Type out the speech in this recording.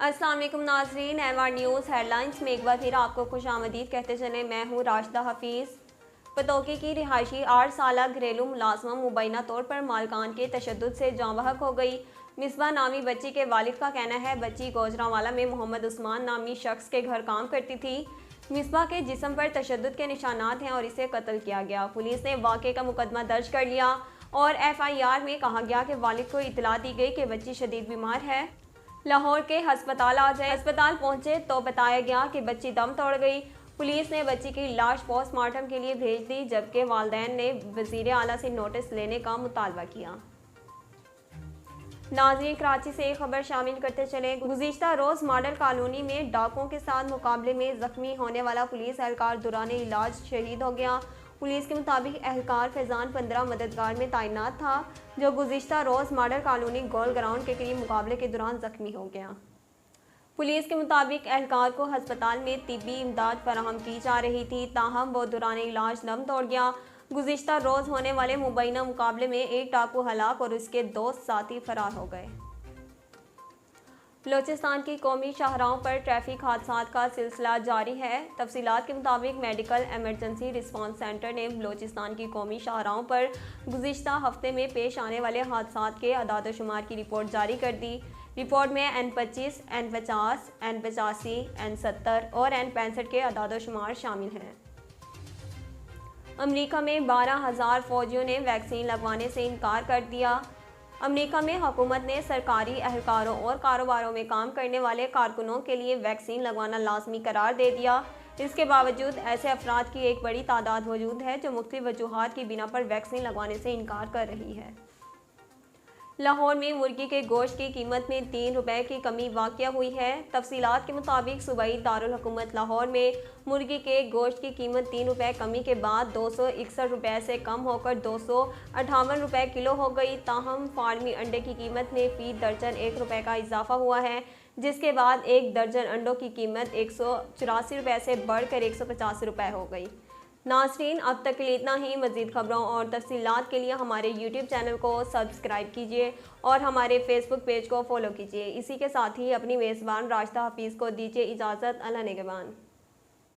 अस्सलाम वालेकुम नाजरीन, एमआर न्यूज़ हेडलाइंस में एक बार फिर आपको खुशामदीद कहते चले। मैं हूँ राशिदा हफीज़। पतोकी की रिहायशी 8 साल घरेलू मुलाजमा मुबैना तौर पर मालकान के तशद्दुद से जाँ बहक हो गई। मिसबा नामी बच्ची के वालिद का कहना है बच्ची गोजरावाला में मोहम्मद उस्मान नामी शख्स के घर काम करती थी। मिसबा के जिस्म पर तशद्दुद के निशानात हैं और इसे कत्ल किया गया। पुलिस ने वाक़े का मुकदमा दर्ज कर लिया और FIR में कहा गया कि वालिद को इतला दी गई कि बच्ची शदीद बीमार है, लाहौर के हस्पताल आ जाए। अस्पताल पहुंचे तो बताया गया कि बच्ची दम तोड़ गई। पुलिस ने बच्ची की लाश पोस्टमार्टम के लिए भेज दी, जबकि वालिदैन ने वज़ीर आला से नोटिस लेने का मुतालबा किया। नाज़रीन, कराची से एक खबर शामिल करते चले। गुज़िश्ता रोज़ मॉडल कॉलोनी में डाकुओं के साथ मुकाबले में जख्मी होने वाला पुलिस एहलकार दौरान इलाज शहीद हो गया। पुलिस के मुताबिक एहलकार फैज़ान 15 मददगार में तैनात था, जो गुज़िश्ता रोज़ मॉडल कॉलोनी गोल ग्राउंड के करीब मुकाबले के दौरान जख्मी हो गया। पुलिस के मुताबिक एहलकार को हस्पताल में तिब्बी इमदाद फराहम की जा रही थी, ताहम वो दौरान इलाज दम तोड़ गया। गुज़िश्ता रोज़ होने वाले मुबैना मुकाबले में एक डाकू हलाक और उसके 2 साथी फरार हो गए। बलोचिस्तान की कौमी शाहराहों पर ट्रैफिक हादसात का सिलसिला जारी है। तफसीलात के मुताबिक मेडिकल एमरजेंसी रिस्पांस सेंटर ने बलोचिस्तान की कौमी शाहराहों पर गुज़िश्ता हफ्ते में पेश आने वाले हादसात के अदाद-ओ-शुमार की रिपोर्ट जारी कर दी। रिपोर्ट में N25, N50, N85, N70 और N65 के अदाद-ओ-शुमार शामिल हैं। अमरीका में 12,000 फौजियों ने वैक्सीन लगवाने से इनकार कर दिया। अमेरिका में हुकूमत ने सरकारी एहलकारों और कारोबारों में काम करने वाले कारकुनों के लिए वैक्सीन लगवाना लाजमी करार दे दिया। इसके बावजूद ऐसे अफराद की एक बड़ी तादाद मौजूद है जो मुख्तलिफ वजूहात की बिना पर वैक्सीन लगवाने से इनकार कर रही है। लाहौर में मुर्गी के गोश्त की कीमत में 3 रुपये की कमी वाक़या हुई है। तफसीलात के मुताबिक सूबाई दारुल हुकूमत लाहौर में मुर्गी के गोश्त की कीमत 3 रुपये कमी के बाद 261 रुपये से कम होकर 258 रुपये किलो हो गई। ताहम फार्मी अंडे की कीमत में फ़ी दर्जन 1 रुपये का इजाफा हुआ है, जिसके बाद 1 दर्जन अंडों की कीमत 184 रुपये से बढ़कर 185 रुपये हो गई। नाज़रीन, अब तक के लिए इतना ही। मज़ीद खबरों और तफसीलात के लिए हमारे YouTube चैनल को सब्सक्राइब कीजिए और हमारे Facebook पेज को फॉलो कीजिए। इसी के साथ ही अपनी मेज़बान राशिदा हफीज़ को दीजिए इजाज़त। अल्लाह निगहबान।